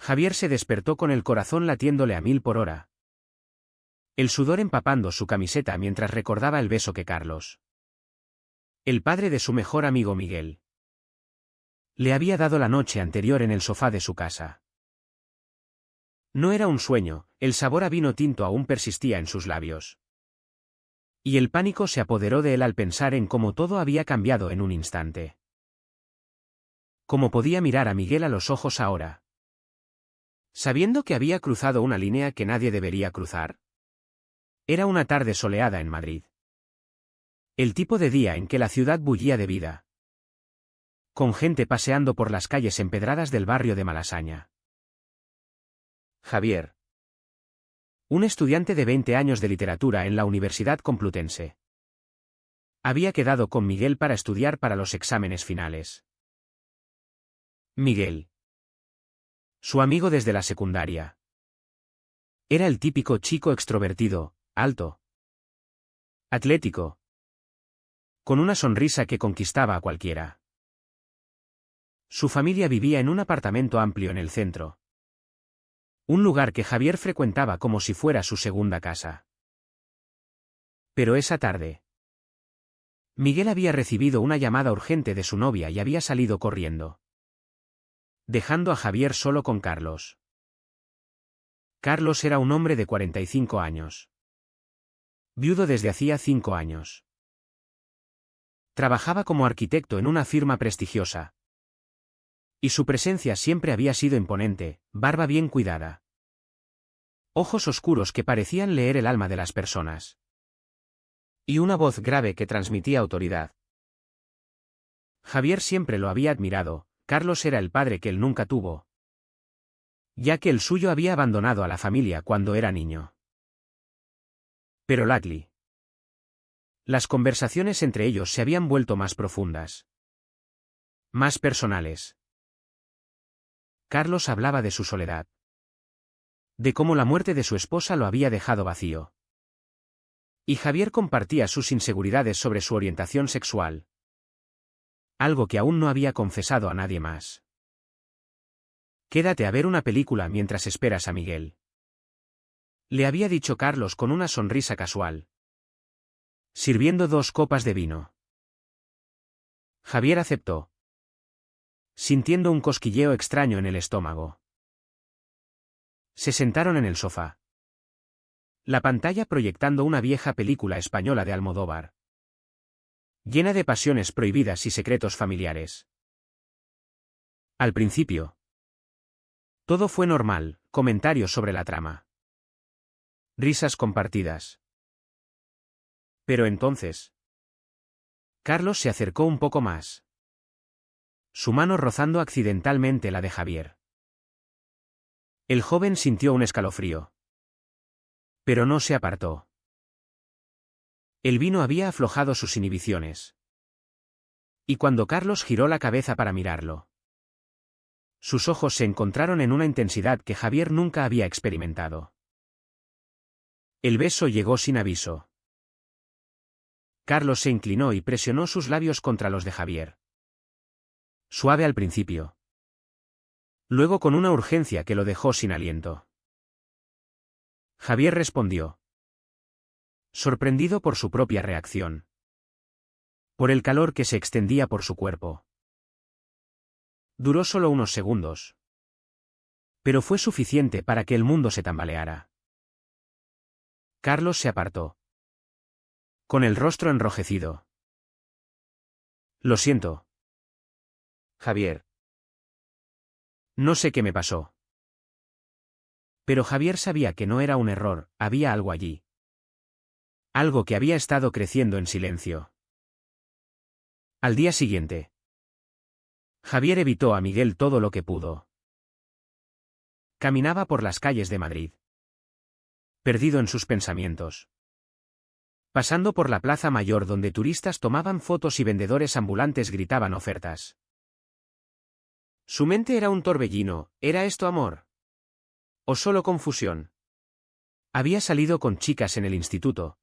Javier se despertó con el corazón latiéndole a 1000 por hora. El sudor empapando su camiseta mientras recordaba el beso que Carlos, el padre de su mejor amigo Miguel, le había dado la noche anterior en el sofá de su casa. No era un sueño, el sabor a vino tinto aún persistía en sus labios. Y el pánico se apoderó de él al pensar en cómo todo había cambiado en un instante. ¿Cómo podía mirar a Miguel a los ojos ahora, sabiendo que había cruzado una línea que nadie debería cruzar? Era una tarde soleada en Madrid. El tipo de día en que la ciudad bullía de vida, con gente paseando por las calles empedradas del barrio de Malasaña. Javier, un estudiante de 20 años de literatura en la Universidad Complutense, había quedado con Miguel para estudiar para los exámenes finales. Miguel, su amigo desde la secundaria, era el típico chico extrovertido, alto, atlético, con una sonrisa que conquistaba a cualquiera. Su familia vivía en un apartamento amplio en el centro. Un lugar que Javier frecuentaba como si fuera su segunda casa. Pero esa tarde, Miguel había recibido una llamada urgente de su novia y había salido corriendo, dejando a Javier solo con Carlos. Carlos era un hombre de 45 años. Viudo desde hacía 5 años. Trabajaba como arquitecto en una firma prestigiosa. Y su presencia siempre había sido imponente, barba bien cuidada, ojos oscuros que parecían leer el alma de las personas, y una voz grave que transmitía autoridad. Javier siempre lo había admirado. Carlos era el padre que él nunca tuvo, ya que el suyo había abandonado a la familia cuando era niño. Pero las conversaciones entre ellos se habían vuelto más profundas, más personales. Carlos hablaba de su soledad, de cómo la muerte de su esposa lo había dejado vacío. Y Javier compartía sus inseguridades sobre su orientación sexual, algo que aún no había confesado a nadie más. Quédate a ver una película mientras esperas a Miguel, le había dicho Carlos con una sonrisa casual, sirviendo 2 copas de vino. Javier aceptó, sintiendo un cosquilleo extraño en el estómago. Se sentaron en el sofá, la pantalla proyectando una vieja película española de Almodóvar, llena de pasiones prohibidas y secretos familiares. Al principio, todo fue normal, comentarios sobre la trama, risas compartidas. Pero entonces, Carlos se acercó un poco más, su mano rozando accidentalmente la de Javier. El joven sintió un escalofrío, pero no se apartó. El vino había aflojado sus inhibiciones. Y cuando Carlos giró la cabeza para mirarlo, sus ojos se encontraron en una intensidad que Javier nunca había experimentado. El beso llegó sin aviso. Carlos se inclinó y presionó sus labios contra los de Javier. Suave al principio, luego con una urgencia que lo dejó sin aliento. Javier respondió, sorprendido por su propia reacción, por el calor que se extendía por su cuerpo. Duró solo unos segundos, pero fue suficiente para que el mundo se tambaleara. Carlos se apartó, con el rostro enrojecido. Lo siento, Javier. No sé qué me pasó. Pero Javier sabía que no era un error, había algo allí. Algo que había estado creciendo en silencio. Al día siguiente, Javier evitó a Miguel todo lo que pudo. Caminaba por las calles de Madrid, perdido en sus pensamientos, pasando por la Plaza Mayor donde turistas tomaban fotos y vendedores ambulantes gritaban ofertas. Su mente era un torbellino. ¿Era esto amor? ¿O solo confusión? Había salido con chicas en el instituto,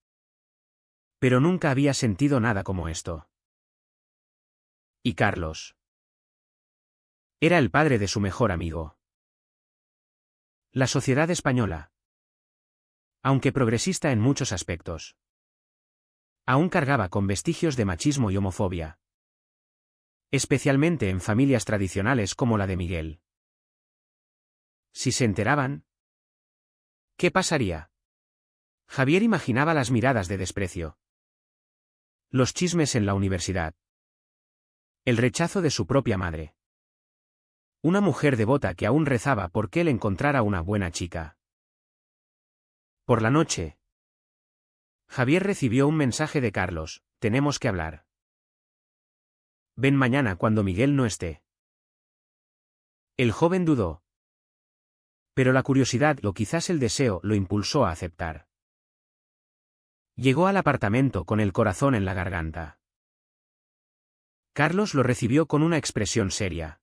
pero nunca había sentido nada como esto. Y Carlos era el padre de su mejor amigo. La sociedad española, aunque progresista en muchos aspectos, aún cargaba con vestigios de machismo y homofobia, especialmente en familias tradicionales como la de Miguel. Si se enteraban, ¿qué pasaría? Javier imaginaba las miradas de desprecio, los chismes en la universidad, el rechazo de su propia madre. Una mujer devota que aún rezaba por que él encontrara una buena chica. Por la noche, Javier recibió un mensaje de Carlos: tenemos que hablar. Ven mañana cuando Miguel no esté. El joven dudó. Pero la curiosidad o quizás el deseo lo impulsó a aceptar. Llegó al apartamento con el corazón en la garganta. Carlos lo recibió con una expresión seria,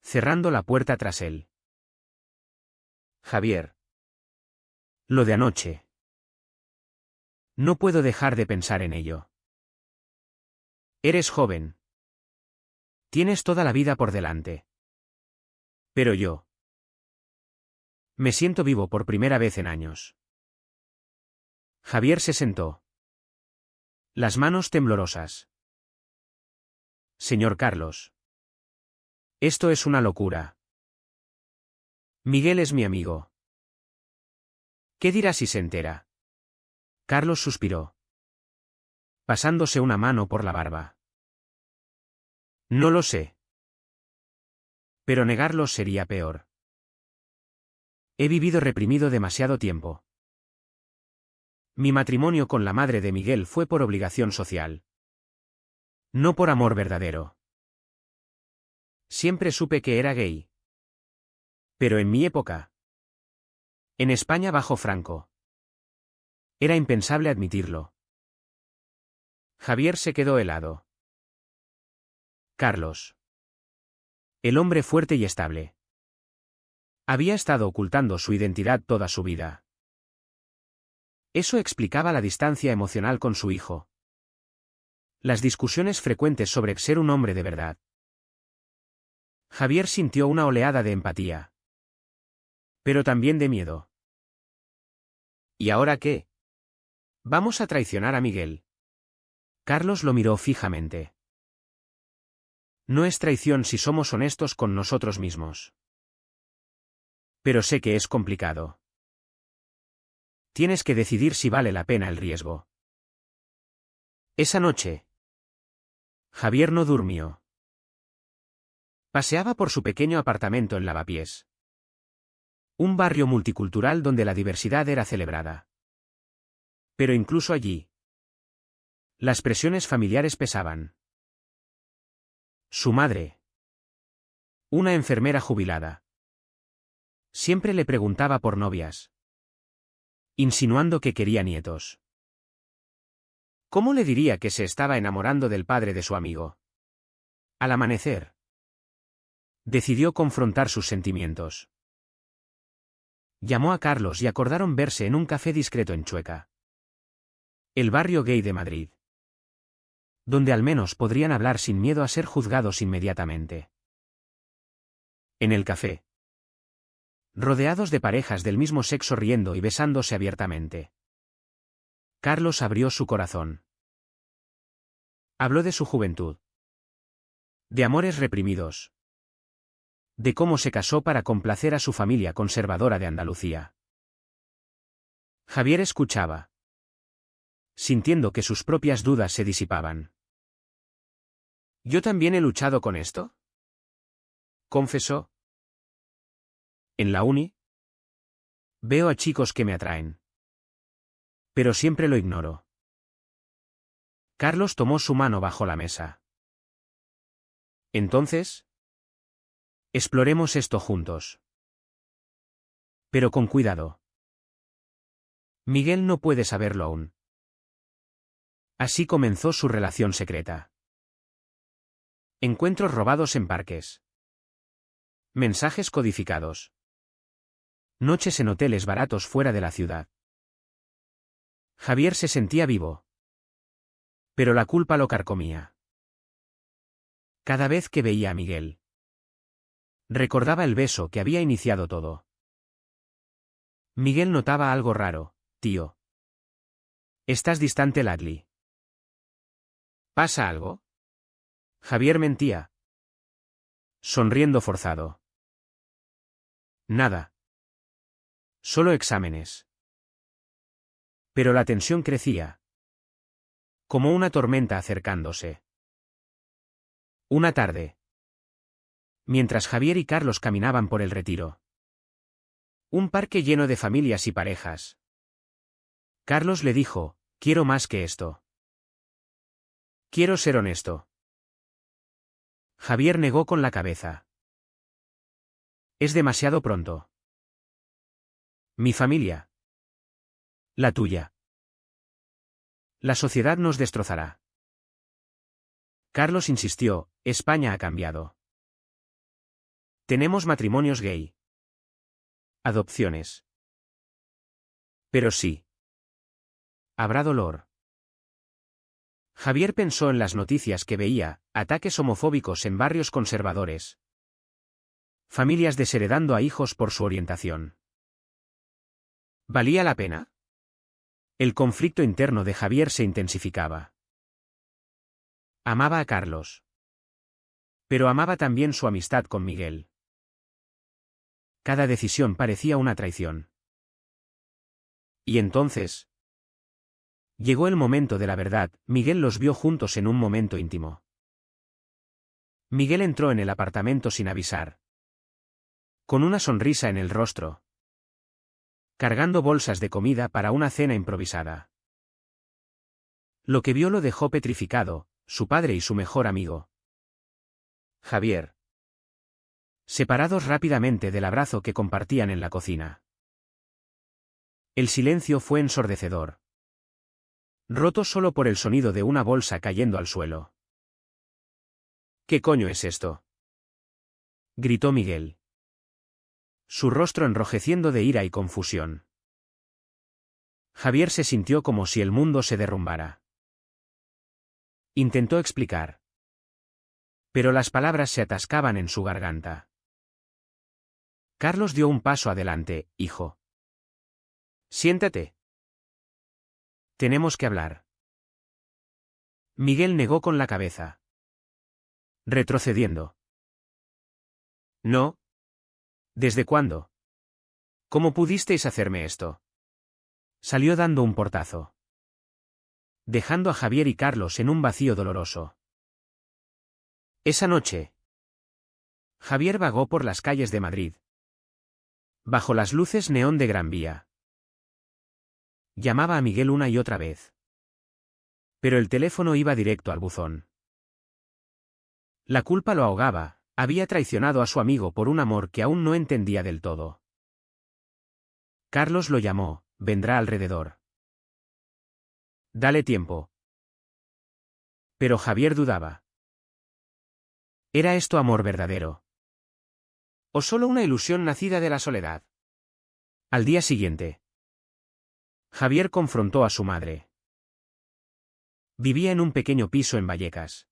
cerrando la puerta tras él. Javier. Lo de anoche. No puedo dejar de pensar en ello. Eres joven. Tienes toda la vida por delante. Pero yo me siento vivo por primera vez en años. Javier se sentó, las manos temblorosas. Señor Carlos. Esto es una locura. Miguel es mi amigo. ¿Qué dirá si se entera? Carlos suspiró, pasándose una mano por la barba. No lo sé. Pero negarlo sería peor. He vivido reprimido demasiado tiempo. Mi matrimonio con la madre de Miguel fue por obligación social. No por amor verdadero. Siempre supe que era gay. Pero en mi época, en España bajo Franco, era impensable admitirlo. Javier se quedó helado. Carlos. El hombre fuerte y estable. Había estado ocultando su identidad toda su vida. Eso explicaba la distancia emocional con su hijo. Las discusiones frecuentes sobre ser un hombre de verdad. Javier sintió una oleada de empatía. Pero también de miedo. ¿Y ahora qué? ¿Vamos a traicionar a Miguel? Carlos lo miró fijamente. No es traición si somos honestos con nosotros mismos. Pero sé que es complicado. Tienes que decidir si vale la pena el riesgo. Esa noche, Javier no durmió. Paseaba por su pequeño apartamento en Lavapiés. Un barrio multicultural donde la diversidad era celebrada. Pero incluso allí, las presiones familiares pesaban. Su madre, una enfermera jubilada, siempre le preguntaba por novias, insinuando que quería nietos. ¿Cómo le diría que se estaba enamorando del padre de su amigo? Al amanecer, decidió confrontar sus sentimientos. Llamó a Carlos y acordaron verse en un café discreto en Chueca, el barrio gay de Madrid, donde al menos podrían hablar sin miedo a ser juzgados inmediatamente. En el café, rodeados de parejas del mismo sexo riendo y besándose abiertamente, Carlos abrió su corazón. Habló de su juventud, de amores reprimidos, de cómo se casó para complacer a su familia conservadora de Andalucía. Javier escuchaba, sintiendo que sus propias dudas se disipaban. ¿Yo también he luchado con esto?, confesó. En la uni, veo a chicos que me atraen. Pero siempre lo ignoro. Carlos tomó su mano bajo la mesa. Entonces, exploremos esto juntos. Pero con cuidado. Miguel no puede saberlo aún. Así comenzó su relación secreta. Encuentros robados en parques. Mensajes codificados. Noches en hoteles baratos fuera de la ciudad. Javier se sentía vivo. Pero la culpa lo carcomía. Cada vez que veía a Miguel, recordaba el beso que había iniciado todo. Miguel notaba algo raro, tío. Estás distante, Ladley. ¿Pasa algo? Javier mentía, sonriendo forzado. Nada. Solo exámenes. Pero la tensión crecía. Como una tormenta acercándose. Una tarde. Mientras Javier y Carlos caminaban por el Retiro. Un parque lleno de familias y parejas. Carlos le dijo, quiero más que esto. Quiero ser honesto. Javier negó con la cabeza. Es demasiado pronto. Mi familia. La tuya. La sociedad nos destrozará. Carlos insistió, España ha cambiado. Tenemos matrimonios gay. Adopciones. Pero sí. Habrá dolor. Javier pensó en las noticias que veía, ataques homofóbicos en barrios conservadores. Familias desheredando a hijos por su orientación. ¿Valía la pena? El conflicto interno de Javier se intensificaba. Amaba a Carlos. Pero amaba también su amistad con Miguel. Cada decisión parecía una traición. Y entonces... llegó el momento de la verdad. Miguel los vio juntos en un momento íntimo. Miguel entró en el apartamento sin avisar. Con una sonrisa en el rostro. Cargando bolsas de comida para una cena improvisada. Lo que vio lo dejó petrificado, su padre y su mejor amigo. Javier. Separados rápidamente del abrazo que compartían en la cocina. El silencio fue ensordecedor. Roto solo por el sonido de una bolsa cayendo al suelo. ¿Qué coño es esto? Gritó Miguel. Su rostro enrojeciendo de ira y confusión. Javier se sintió como si el mundo se derrumbara. Intentó explicar. Pero las palabras se atascaban en su garganta. Carlos dio un paso adelante, hijo. Siéntate. Tenemos que hablar. Miguel negó con la cabeza. Retrocediendo. No. ¿Desde cuándo? ¿Cómo pudisteis hacerme esto? Salió dando un portazo. Dejando a Javier y Carlos en un vacío doloroso. Esa noche. Javier vagó por las calles de Madrid. Bajo las luces neón de Gran Vía. Llamaba a Miguel una y otra vez. Pero el teléfono iba directo al buzón. La culpa lo ahogaba, había traicionado a su amigo por un amor que aún no entendía del todo. Carlos lo llamó, vendrá alrededor. Dale tiempo. Pero Javier dudaba. ¿Era esto amor verdadero? ¿O solo una ilusión nacida de la soledad? Al día siguiente. Javier confrontó a su madre. Vivía en un pequeño piso en Vallecas.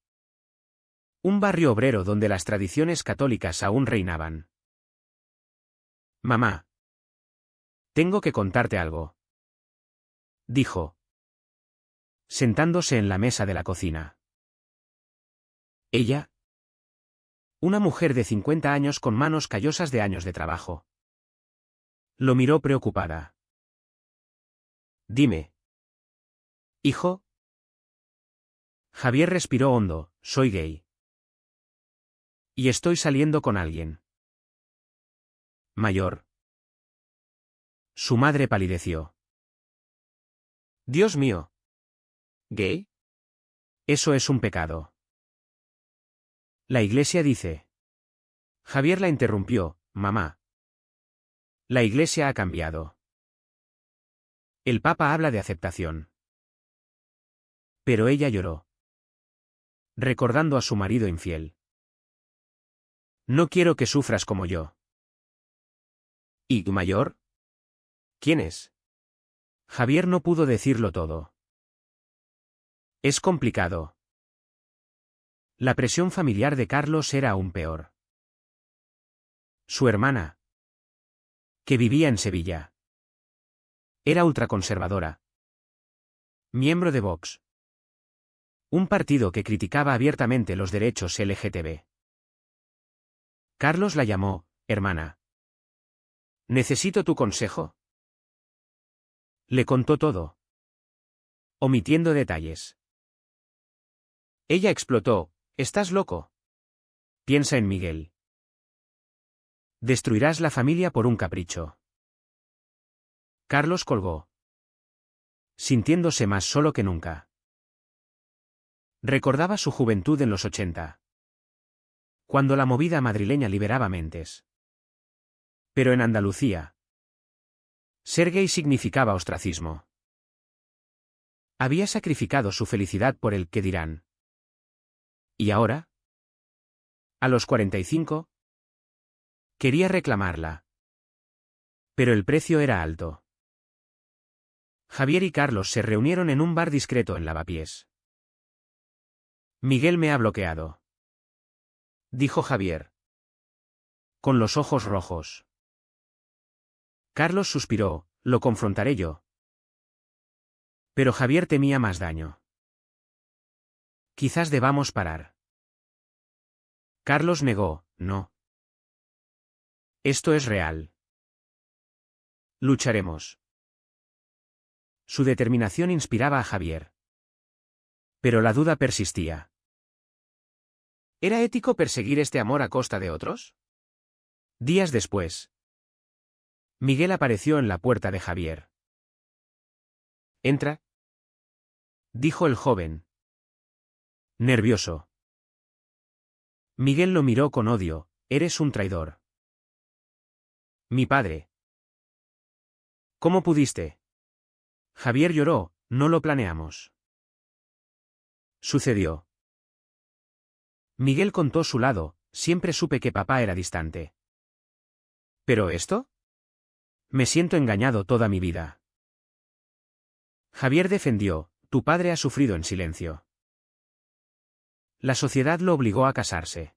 Un barrio obrero donde las tradiciones católicas aún reinaban. Mamá. Tengo que contarte algo. Dijo. Sentándose en la mesa de la cocina. Ella. Una mujer de 50 años con manos callosas de años de trabajo. Lo miró preocupada. Dime. Hijo. Javier respiró hondo, soy gay. Y estoy saliendo con alguien. Mayor. Su madre palideció. Dios mío. ¿Gay? Eso es un pecado. La Iglesia dice. Javier la interrumpió, mamá. La Iglesia ha cambiado. El Papa habla de aceptación. Pero ella lloró. Recordando a su marido infiel. No quiero que sufras como yo. ¿Y tu mayor? ¿Quién es? Javier no pudo decirlo todo. Es complicado. La presión familiar de Carlos era aún peor. Su hermana. Que vivía en Sevilla. Era ultraconservadora. Miembro de Vox. Un partido que criticaba abiertamente los derechos LGTB. Carlos la llamó, hermana. ¿Necesito tu consejo? Le contó todo, omitiendo detalles. Ella explotó, ¿estás loco? Piensa en Miguel. Destruirás la familia por un capricho. Carlos colgó, sintiéndose más solo que nunca. Recordaba su juventud en los 80. Cuando la movida madrileña liberaba mentes. Pero en Andalucía, ser gay significaba ostracismo. Había sacrificado su felicidad por el qué dirán. ¿Y ahora? A los 45, quería reclamarla. Pero el precio era alto. Javier y Carlos se reunieron en un bar discreto en Lavapiés. Miguel me ha bloqueado, dijo Javier, con los ojos rojos. Carlos suspiró, lo confrontaré yo. Pero Javier temía más daño. Quizás debamos parar. Carlos negó, no. Esto es real. Lucharemos. Su determinación inspiraba a Javier. Pero la duda persistía. ¿Era ético perseguir este amor a costa de otros? Días después, Miguel apareció en la puerta de Javier. Entra, dijo el joven, nervioso. Miguel lo miró con odio, eres un traidor. Mi padre. ¿Cómo pudiste? Javier lloró, no lo planeamos. Sucedió. Miguel contó su lado, siempre supe que papá era distante. ¿Pero esto? Me siento engañado toda mi vida. Javier defendió, tu padre ha sufrido en silencio. La sociedad lo obligó a casarse.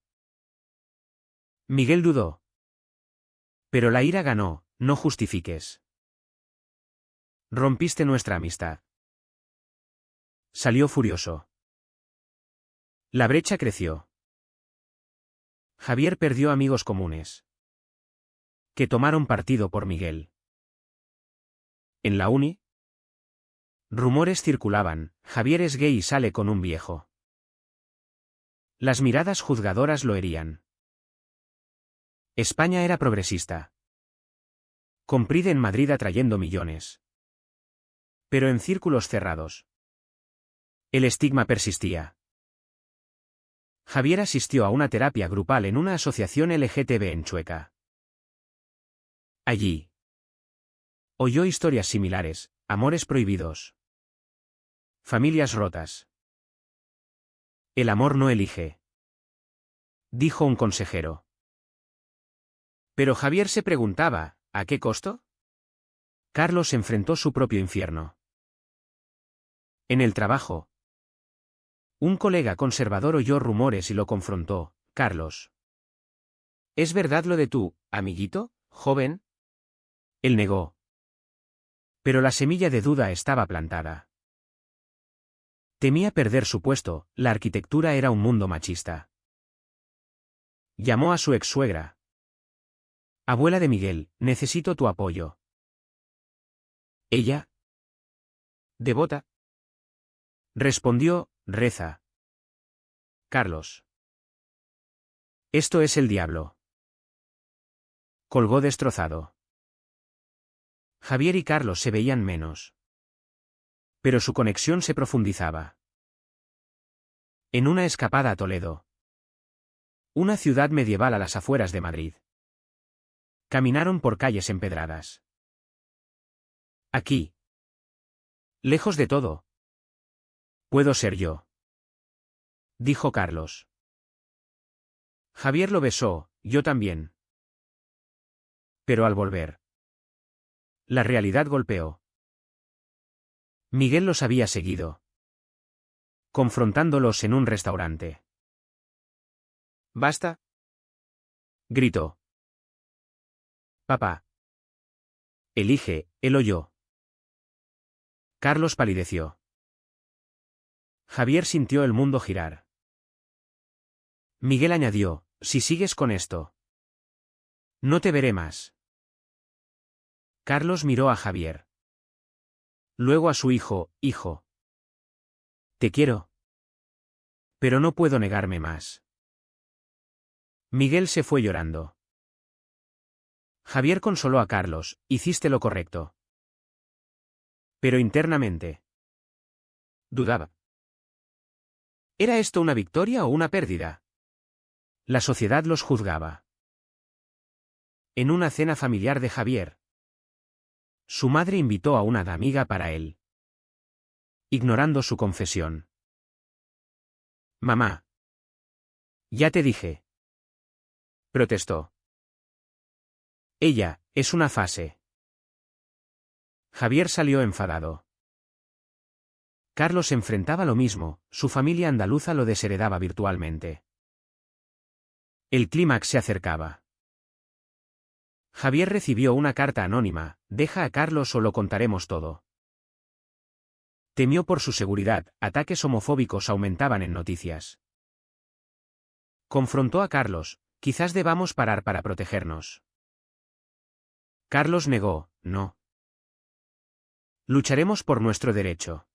Miguel dudó. Pero la ira ganó, no justifiques. Rompiste nuestra amistad. Salió furioso. La brecha creció. Javier perdió amigos comunes, que tomaron partido por Miguel. En la uni, rumores circulaban, Javier es gay y sale con un viejo. Las miradas juzgadoras lo herían. España era progresista. Con Pride en Madrid atrayendo millones. Pero en círculos cerrados. El estigma persistía. Javier asistió a una terapia grupal en una asociación LGTB en Chueca. Allí oyó historias similares, amores prohibidos. Familias rotas. El amor no elige, dijo un consejero. Pero Javier se preguntaba, ¿a qué costo? Carlos enfrentó su propio infierno. En el trabajo, un colega conservador oyó rumores y lo confrontó, Carlos. ¿Es verdad lo de tu amiguito, joven? Él negó. Pero la semilla de duda estaba plantada. Temía perder su puesto, la arquitectura era un mundo machista. Llamó a su ex-suegra. Abuela de Miguel, necesito tu apoyo. Ella, devota, respondió, reza. Carlos. Esto es el diablo. Colgó destrozado. Javier y Carlos se veían menos. Pero su conexión se profundizaba. En una escapada a Toledo. Una ciudad medieval a las afueras de Madrid. Caminaron por calles empedradas. Aquí. Lejos de todo. Puedo ser yo, dijo Carlos. Javier lo besó, yo también. Pero al volver, la realidad golpeó. Miguel los había seguido, confrontándolos en un restaurante. ¿Basta? Gritó. Papá. Elige, él o yo. Carlos palideció. Javier sintió el mundo girar. Miguel añadió, si sigues con esto, no te veré más. Carlos miró a Javier. Luego a su hijo, hijo. Te quiero. Pero no puedo negarme más. Miguel se fue llorando. Javier consoló a Carlos, hiciste lo correcto. Pero internamente dudaba. ¿Era esto una victoria o una pérdida? La sociedad los juzgaba. En una cena familiar de Javier, su madre invitó a una amiga para él, ignorando su confesión. Mamá. Ya te dije. Protestó. Ella, es una fase. Javier salió enfadado. Carlos enfrentaba lo mismo, su familia andaluza lo desheredaba virtualmente. El clímax se acercaba. Javier recibió una carta anónima, deja a Carlos o lo contaremos todo. Temió por su seguridad, ataques homofóbicos aumentaban en noticias. Confrontó a Carlos, quizás debamos parar para protegernos. Carlos negó, no. Lucharemos por nuestro derecho.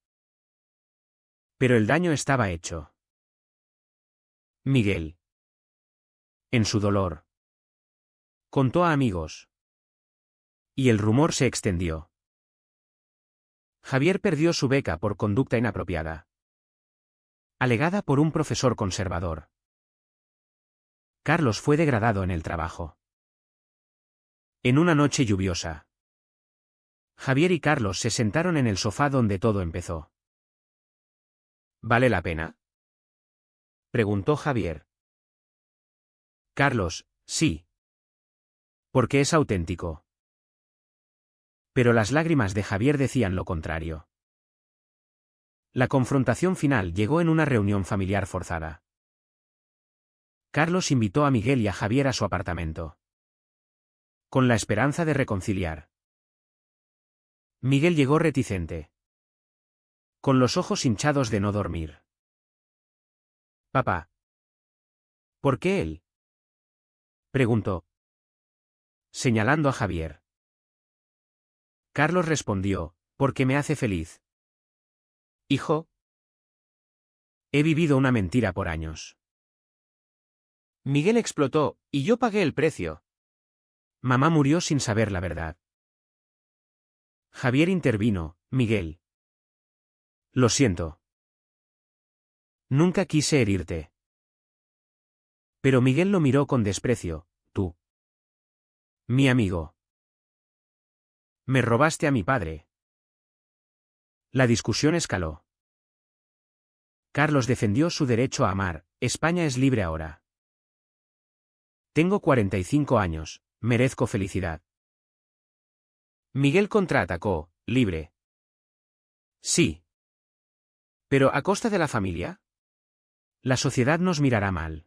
Pero el daño estaba hecho. Miguel. En su dolor. Contó a amigos. Y el rumor se extendió. Javier perdió su beca por conducta inapropiada, alegada por un profesor conservador. Carlos fue degradado en el trabajo. En una noche lluviosa, Javier y Carlos se sentaron en el sofá donde todo empezó. ¿Vale la pena?, preguntó Javier. Carlos, sí. Porque es auténtico. Pero las lágrimas de Javier decían lo contrario. La confrontación final llegó en una reunión familiar forzada. Carlos invitó a Miguel y a Javier a su apartamento, con la esperanza de reconciliar. Miguel llegó reticente, con los ojos hinchados de no dormir. Papá. ¿Por qué él?, preguntó, señalando a Javier. Carlos respondió, porque me hace feliz. Hijo. He vivido una mentira por años. Miguel explotó, y yo pagué el precio. Mamá murió sin saber la verdad. Javier intervino, Miguel. Lo siento. Nunca quise herirte. Pero Miguel lo miró con desprecio, tú. Mi amigo. Me robaste a mi padre. La discusión escaló. Carlos defendió su derecho a amar, España es libre ahora. Tengo 45 años, merezco felicidad. Miguel contraatacó, libre. Sí. ¿Pero a costa de la familia? La sociedad nos mirará mal.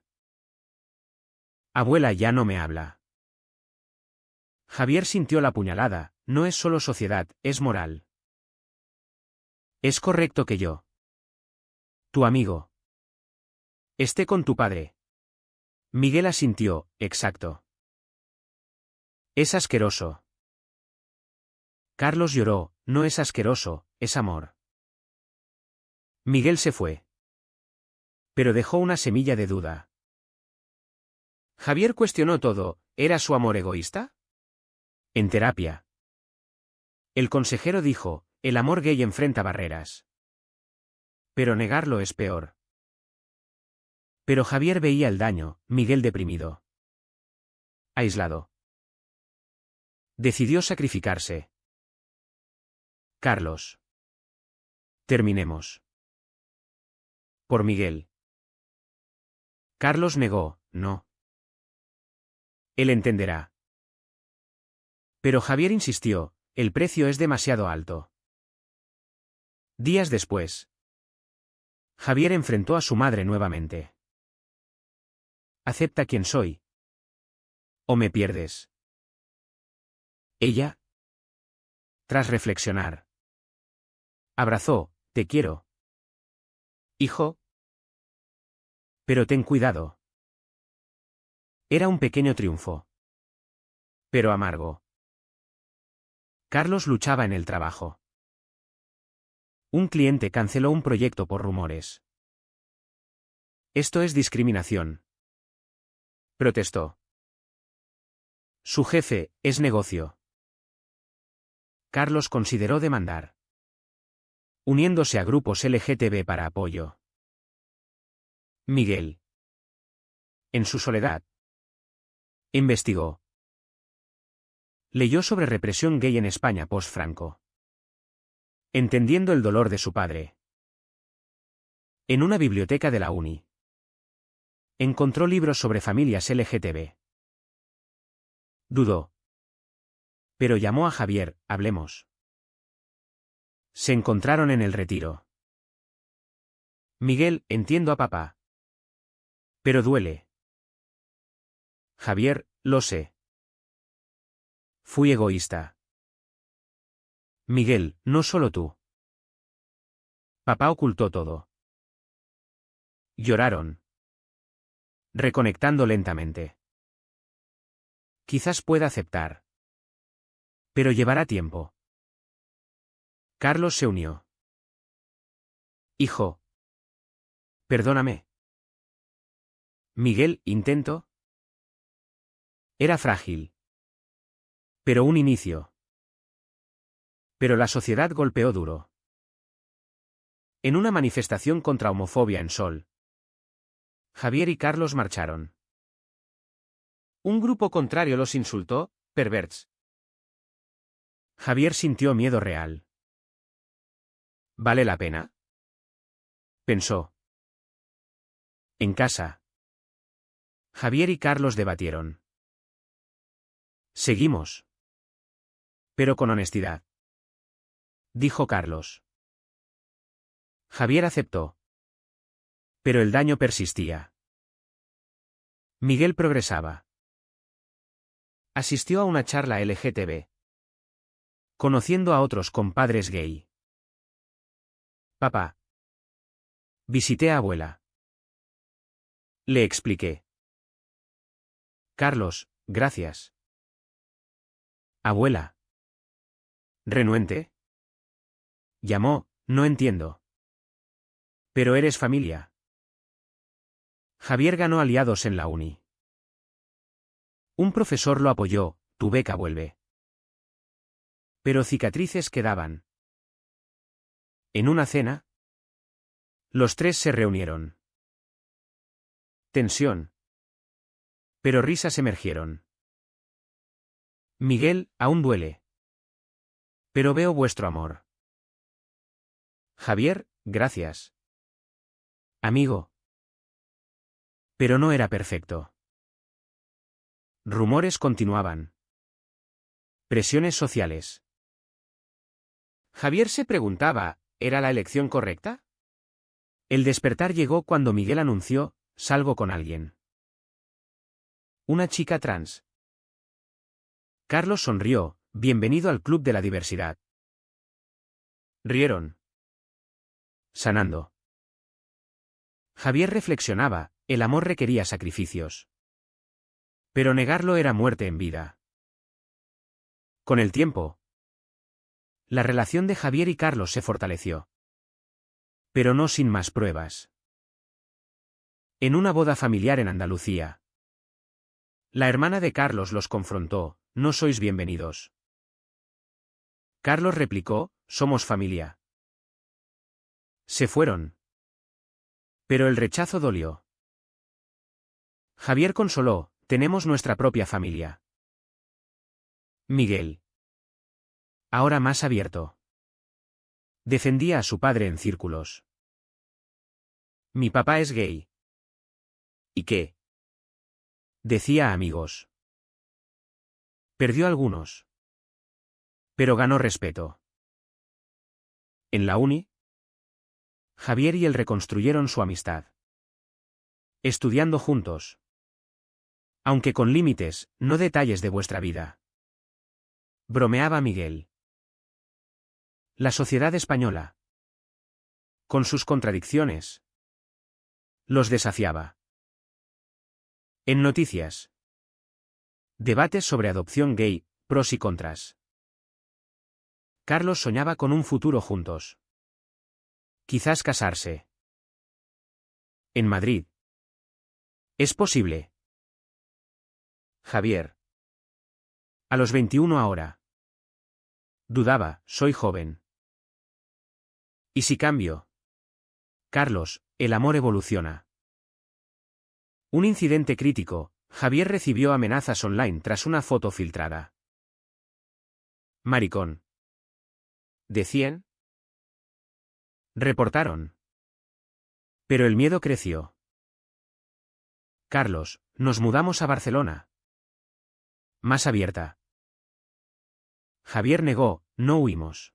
Abuela ya no me habla. Javier sintió la puñalada, no es solo sociedad, es moral. Es correcto que yo, tu amigo, esté con tu padre. Miguel asintió, exacto. Es asqueroso. Carlos lloró, no es asqueroso, es amor. Miguel se fue. Pero dejó una semilla de duda. Javier cuestionó todo, ¿era su amor egoísta? En terapia. El consejero dijo, el amor gay enfrenta barreras. Pero negarlo es peor. Pero Javier veía el daño, Miguel deprimido. Aislado. Decidió sacrificarse. Carlos. Terminemos. Por Miguel. Carlos negó, no. Él entenderá. Pero Javier insistió, el precio es demasiado alto. Días después, Javier enfrentó a su madre nuevamente. Acepta quien soy. O me pierdes. Ella, tras reflexionar, Abrazó, te quiero. Hijo. Pero ten cuidado. Era un pequeño triunfo. Pero amargo. Carlos luchaba en el trabajo. Un cliente canceló un proyecto por rumores. Esto es discriminación. Protestó. Su jefe, es negocio. Carlos consideró demandar. Uniéndose a grupos LGTB para apoyo. Miguel. En su soledad. Investigó. Leyó sobre represión gay en España post-Franco. Entendiendo el dolor de su padre. En una biblioteca de la uni. Encontró libros sobre familias LGTB. Dudó. Pero llamó a Javier, hablemos. Se encontraron en el retiro. Miguel, entiendo a papá. Pero duele. Javier, lo sé. Fui egoísta. Miguel, no solo tú. Papá ocultó todo. Lloraron. Reconectando lentamente. Quizás pueda aceptar. Pero llevará tiempo. Carlos se unió. Hijo. Perdóname. Miguel, intento. Era frágil. Pero un inicio. Pero la sociedad golpeó duro. En una manifestación contra homofobia en Sol. Javier y Carlos marcharon. Un grupo contrario los insultó, perverts. Javier sintió miedo real. ¿Vale la pena? Pensó. En casa. Javier y Carlos debatieron. Seguimos. Pero con honestidad. Dijo Carlos. Javier aceptó. Pero el daño persistía. Miguel progresaba. Asistió a una charla LGTB. Conociendo a otros compadres gay. Papá. Visité a abuela. Le expliqué. Carlos, gracias. Abuela. ¿Renuente? Llamó, no entiendo. Pero eres familia. Javier ganó aliados en la uni. Un profesor lo apoyó, tu beca vuelve. Pero cicatrices quedaban. En una cena, los tres se reunieron. Tensión. Pero risas emergieron. Miguel, aún duele. Pero veo vuestro amor. Javier, gracias. Amigo. Pero no era perfecto. Rumores continuaban. Presiones sociales. Javier se preguntaba, ¿era la elección correcta? El despertar llegó cuando Miguel anunció, salgo con alguien. Una chica trans. Carlos sonrió, bienvenido al club de la diversidad. Rieron. Sanando. Javier reflexionaba, el amor requería sacrificios. Pero negarlo era muerte en vida. Con el tiempo, la relación de Javier y Carlos se fortaleció. Pero no sin más pruebas. En una boda familiar en Andalucía. La hermana de Carlos los confrontó, no sois bienvenidos. Carlos replicó, somos familia. Se fueron. Pero el rechazo dolió. Javier consoló, tenemos nuestra propia familia. Miguel. Ahora más abierto. Defendía a su padre en círculos. Mi papá es gay. ¿Y qué? Decía a amigos. Perdió algunos. Pero ganó respeto. En la uni, Javier y él reconstruyeron su amistad. Estudiando juntos. Aunque con límites, no detalles de vuestra vida. Bromeaba Miguel. La sociedad española. con sus contradicciones. Los desafiaba. En noticias. Debates sobre adopción gay, pros y contras. Carlos soñaba con un futuro juntos. Quizás casarse. En Madrid. ¿Es posible? Javier. A los 21 ahora. Dudaba, soy joven. ¿Y si cambio? Carlos, el amor evoluciona. Un incidente crítico. Javier recibió amenazas online tras una foto filtrada. Maricón. ¿Decían? Reportaron. Pero el miedo creció. Carlos, nos mudamos a Barcelona. Más abierta. Javier negó, no huimos.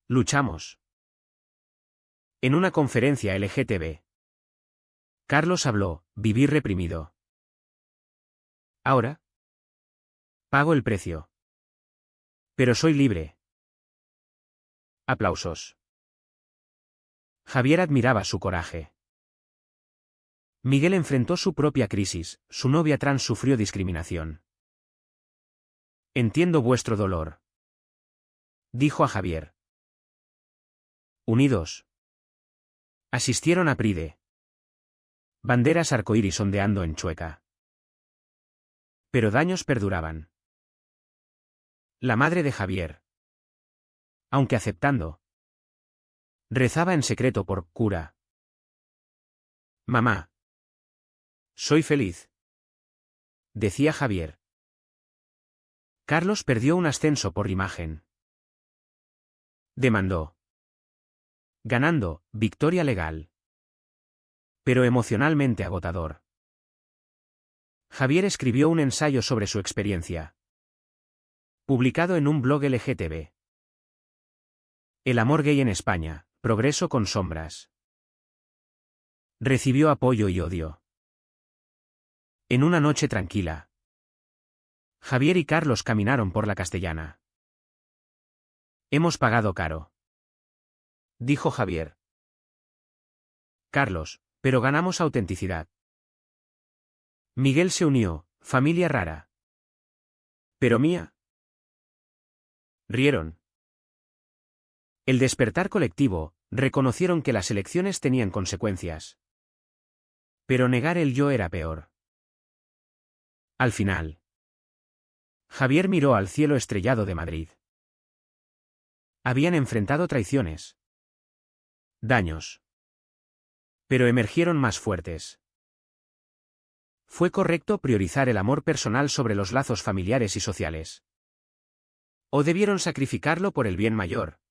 Luchamos. En una conferencia LGTB. Carlos habló, vivir reprimido. Ahora. Pago el precio. Pero soy libre. Aplausos. Javier admiraba su coraje. Miguel enfrentó su propia crisis, su novia trans sufrió discriminación. Entiendo vuestro dolor. Dijo a Javier. Unidos. Asistieron a Pride. Banderas arcoíris ondeando en Chueca. Pero daños perduraban. La madre de Javier. Aunque aceptando. Rezaba en secreto por cura. Mamá. Soy feliz. Decía Javier. Carlos perdió un ascenso por imagen. Demandó. Ganando, victoria legal. Pero emocionalmente agotador. Javier escribió un ensayo sobre su experiencia. Publicado en un blog LGTB. El amor gay en España, progreso con sombras. Recibió apoyo y odio. En una noche tranquila. Javier y Carlos caminaron por la Castellana. Hemos pagado caro. Dijo Javier. Carlos, pero ganamos autenticidad. Miguel se unió, familia rara. ¿Pero mía? Rieron. El despertar colectivo, reconocieron que las elecciones tenían consecuencias. Pero negar el yo era peor. Al final. Javier miró al cielo estrellado de Madrid. Habían enfrentado traiciones. Daños. Pero emergieron más fuertes. ¿Fue correcto priorizar el amor personal sobre los lazos familiares y sociales? ¿O debieron sacrificarlo por el bien mayor?